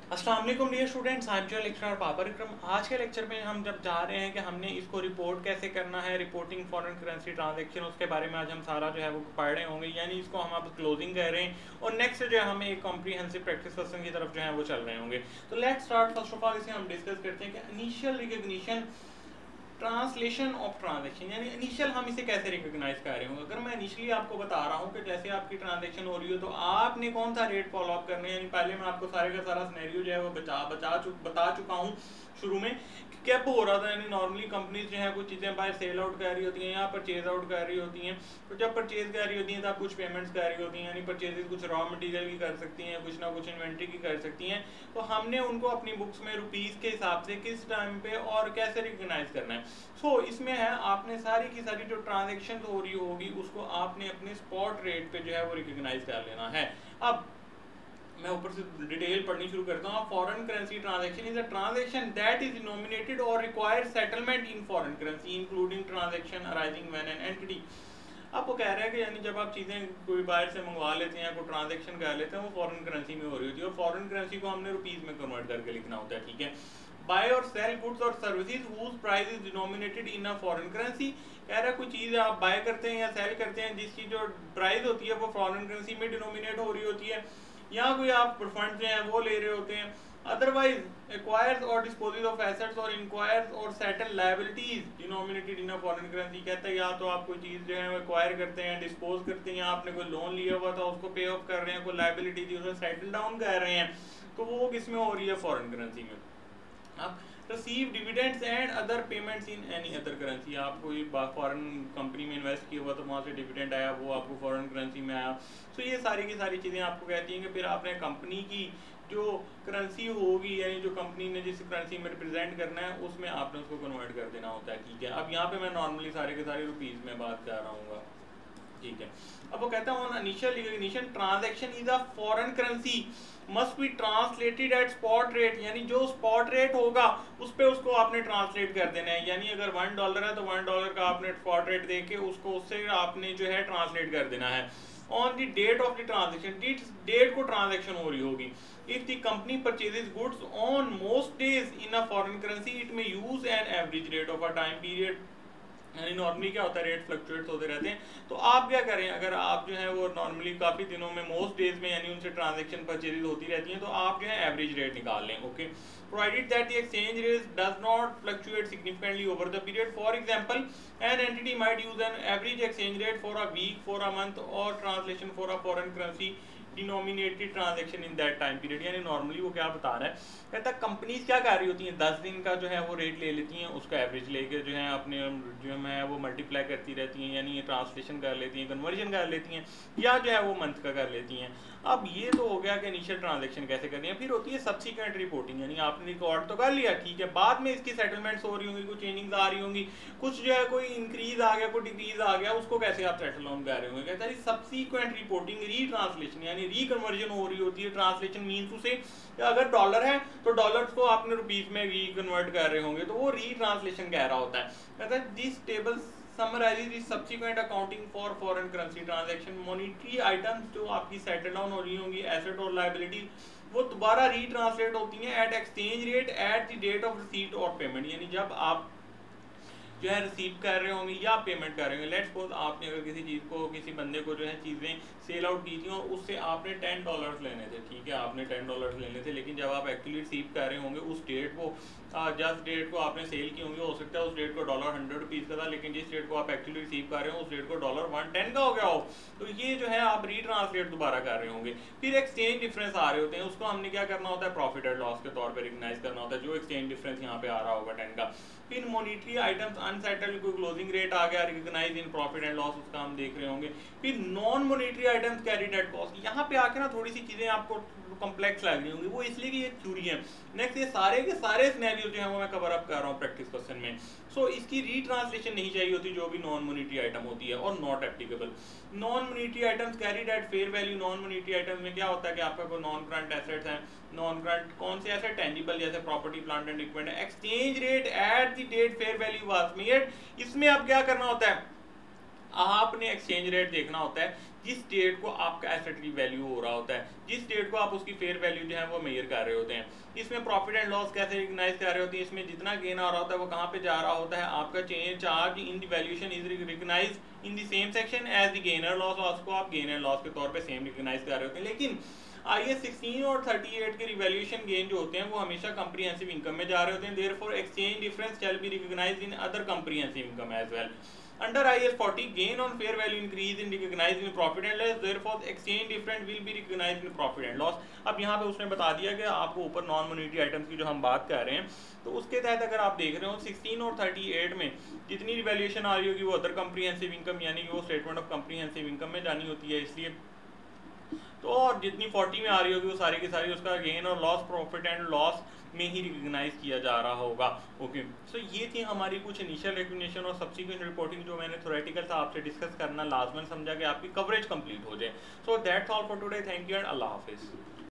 अस्सलाम वालेकुम dear students, I am your lecturer Babar Ikram. आज के लेक्चर में हम जब जा रहे हैं कि हमने इसको रिपोर्ट कैसे करना है, रिपोर्टिंग फॉरेन करेंसी ट्रांजैक्शन, उसके बारे में आज हम सारा जो है वो पढ़ रहे होंगे। यानी इसको हम अब क्लोजिंग कह रहे हैं और नेक्स्ट जो है हम एक कॉम्प्रीहेंसिव प्रैक्टिस क्वेश्चन की तरफ जो है वो चल रहे होंगे। तो let's start. First of all इसे हम डिस्कस करते हैं कि initial recognition translation of transaction, यानी इनिशियल हम इसे कैसे रिकॉग्नाइज कर रहे होंगे। अगर मैं इनिशियली आपको बता रहा हूँ कि जैसे आपकी ट्रांजैक्शन हो रही हो तो आपने कौन सा रेट फॉलो अप करना है, यानी पहले मैं आपको सारे का सारा सिनेरियो जो है वो बता चुका हूँ शुरू में कि क्या हो रहा था। यानी नॉर्मली कंपनीज जो है कुछ चीज़ें बाहर सेल आउट कर रही होती हैं या परचेज आउट कर रही होती हैं। तो जब परचेज कर रही होती हैं तो आप कुछ पेमेंट्स कर रही होती हैं, यानी परचेजेस कुछ रॉ मटेरियल की कर सकती हैं, कुछ ना कुछ इन्वेंट्री की कर सकती हैं। तो हमने उनको अपनी बुक्स में रुपीज़ के हिसाब से किस टाइम पे और कैसे रिकग्नाइज करना है। सो इसमें है आपने सारी की सारी जो ट्रांजेक्शन हो रही होगी उसको आपने अपने स्पॉट रेट पे जो है वो रिकग्नाइज कर लेना है। अब मैं ऊपर से डिटेल पढ़नी शुरू करता हूँ। Foreign currency transaction is a transaction that is denominated or required settlement in foreign currency including transaction arising when an entity. आपको कह रहा है कि यानी जब आप चीज़ें कोई बाहर से मंगवा लेते हैं या कोई ट्रांजैक्शन कर लेते हैं वो फॉरेन करेंसी में हो रही होती है और फॉरेन करेंसी को हमने रुपीज़ में कन्वर्ट करके लिखना होता है, ठीक है। बाय और सेल गुड्स और services whose price is denominated in a foreign currency. कह रहा है कोई चीज़ आप बाय करते हैं या सेल करते हैं जिसकी जो प्राइस होती है वो फॉरेन करेंसी में डिनोमिनेट हो रही होती है, या कोई आप फंड जो है वो ले रहे होते हैं। अदरवाइज एक्वायर्स और डिस्पोजेस ऑफ एसेट्स और इंक्वायर्स और settle liabilities denominated in a foreign currency. कहता है या तो आप कोई चीज़ जो है एक्वायर करते हैं, डिस्पोज करते हैं, या आपने कोई लोन लिया हुआ था उसको पे ऑफ कर रहे हैं, कोई लायबिलिटी थी उसे सेटल डाउन कर रहे हैं, तो वो किस में हो रही है, फॉरेन करेंसी में। आप receive dividends and other payments in any other currency. आप कोई फॉरेन कंपनी में इन्वेस्ट किया हुआ तो वहाँ से डिविडेंड आया, वो आपको फॉरेन करेंसी में आया। तो ये सारी की सारी चीज़ें आपको कहती हैं कि फिर आपने कंपनी की जो करेंसी होगी, यानी जो कंपनी ने जिस करेंसी में रिप्रेजेंट करना है उसमें आपने उसको कन्वर्ट कर देना होता है, ठीक है। अब यहाँ पे मैं नॉर्मली सारे के सारे रुपीज़ में बात कर रहा हूँ, ठीक है। अब वो कहता है on initial recognition transaction is a foreign currency must be translated at spot rate, यानी जो स्पॉट रेट होगा उस पे उसको आपने ट्रांसलेट कर देना है। यानी अगर $1 है तो $1 का आपने स्पॉट रेट दे के उसको उससे आपने जो है ट्रांसलेट कर देना है। On the date of the transaction, जिस डेट को ट्रांजेक्शन हो रही होगी। If the company purchases goods on most days in a foreign currency it may use an average rate of a time period. यानी normally क्या होता है, rate fluctuates होते रहते हैं। तो आप क्या करें, अगर आप जो है वो नॉर्मली काफ़ी दिनों में मोस्ट डेज में यानी उनसे ट्रांजैक्शन परचेज होती रहती हैं, तो आप जो है एवरेज रेट निकाल लें, okay. Provided that the exchange rate does not fluctuate significantly over the period. For example an entity might use an average exchange rate for a week, for a month or translation for a foreign currency denominated transaction in that time period. यानी normally वो क्या बता रहा है, कहता है companies क्या कर रही होती हैं, 10 दिन का जो है वो रेट ले लेती हैं, उसका एवरेज लेके जो है अपने जो है वो मल्टीप्लाई करती रहती हैं, यानी ये ट्रांसलेशन कर लेती हैं, कन्वर्जन कर लेती हैं, या जो है वो मंथ का कर लेती हैं। अब ये तो हो गया कि इनिशियल ट्रांजैक्शन कैसे करनी है। फिर होती है सब्सिक्वेंट रिपोर्टिंग, यानी आपने रिकॉर्ड तो कर लिया, ठीक है, बाद में इसकी सेटलमेंट्स हो रही होंगी, कुछ चेंजिंग्स आ रही होंगी, कुछ जो है कोई इंक्रीज आ गया, कोई डिक्रीज आ गया, उसको कैसे आप सेटल ऑन कर रहे होंगे। कहता है सब्सिक्वेंट रिपोर्टिंग, रीट्रांसलेशन, यानी रिकन्वर्जन हो रही होती है। ट्रांसलेशन मीन्स उसे अगर डॉलर है तो डॉलर्स को आपने रुपीज में रीकन्वर्ट कर रहे होंगे, तो वो रीट्रांसलेशन कह रहा होता है। कहता है this table summarises the subsequent accounting for foreign currency transaction. Monetary items जो आपकी सेटल डाउन हो रही होंगी, एसेट और लायबिलिटी, वो दोबारा रीट्रांसलेट होती हैं at exchange rate at the date of receipt और पेमेंट। यानी जब आप जो है रिसीव कर रहे होंगे या पेमेंट कर रहे होंगे। लेट्स सपोज आपने अगर किसी चीज़ को, किसी बंदे को जो है चीज़ें सेल आउट की थी और उससे आपने $10 लेने थे, ठीक है, आपने $10 लेने थे, लेकिन जब आप एक्चुअली रिसीव कर रहे होंगे उस डेट को, जिस डेट को आपने सेल की होंगी, हो सकता है उस डेट को $100 का था, लेकिन जिस डेट को आप एक्चुअली रिसीव कर रहे हो उस डेट को $110 का हो गया हो, तो ये जो है आप रीट्रांसलेट दोबारा कर रहे होंगे। फिर एक्सचेंज डिफरेंस आ रहे होते हैं, उसको हमने क्या करना होता है, प्रॉफिट एंड लॉस के तौर पर रिकग्नाइज करना होता है, जो एक्सचेंज डिफरेंस यहाँ पे आ रहा होगा 10 का। फिर मॉनिटरी आइटम्स अनसेटल्ड, कोई क्लोजिंग रेट आ गया, recognise in profit and loss, उसका हम देख रहे होंगे। फिर non monetary items carried at cost. यहाँ पे आके ना थोड़ी सी चीजें आपको कॉम्प्लेक्स लग रही होंगी, वो इसलिए कि ये थ्योरी है। नेक्स्ट ये सारे के सारे सिनेरियो जो है वो मैं कवर अप कर रहा हूँ प्रैक्टिस क्वेश्चन में। सो इसकी रीट्रांसलेशन नहीं चाहिए होती जो भी नॉन मॉनिटरी आइटम होती है, और not applicable. Non monetary items carried at fair value. Non monetary items में क्या होता है कि आपका कोई नॉन करंट एसेट्स हैं, नॉन करंट कौन से एसेट, टेंजिबल जैसे प्रॉपर्टी प्लांट एंड इक्विपमेंट है। Exchange rate at the date fair value was made. इसमें अब क्या करना होता है, आपने एक्सचेंज रेट देखना होता है जिस डेट को आपका एसेट की वैल्यू हो रहा होता है, जिस डेट को आप उसकी फेयर वैल्यू जो है वो मेजर कर रहे होते हैं। इसमें प्रॉफिट एंड लॉस कैसे रिकग्नाइज कर रहे होते हैं, इसमें जितना गेन आ रहा होता है वो कहाँ पे जा रहा होता है, आपका change charge in the valuation is recognise in the same section as the gain and loss, उसको आप गेन एंड लॉस के तौर पे सेम रिकग्नाइज कर रहे होते हैं। लेकिन IAS 16 और 38 के रिवैल्यूएशन गेन जो होते हैं वो हमेशा कंप्रीहेंसिव इनकम में जा रहे होते हैं। Therefore exchange difference shall be recognised in other comprehensive income as well. Under IAS 40 gain on fair value increase in recognized in profit and loss, therefore exchange difference will be recognized in profit and loss। अब यहाँ पे उसने बता दिया कि आपको ऊपर non monetary items की जो हम बात कर रहे हैं, तो उसके तहत अगर आप देख रहे हो 16 और 38 में जितनी रिवैल्यूएशन आ रही होगी वो अदर कंप्रीहेंसिव इनकम यानी कि वो स्टेटमेंट ऑफ कंप्रीहेंसिव इनकम में जानी होती है, इसलिए तो और जितनी 40 में आ रही होगी वो सारी की सारी उसका गेन और लॉस प्रॉफिट एंड लॉस में ही रिकग्नाइज किया जा रहा होगा। ओके, सो ये थी हमारी कुछ इनिशियल रिकग्निशन और सब्सिक्वेंट रिपोर्टिंग जो मैंने थ्योरेटिकल था आपसे डिस्कस करना लाजमन समझा कि आपकी कवरेज कंप्लीट हो जाए। So that's all for today, thank you and अल्लाह हाफिज़।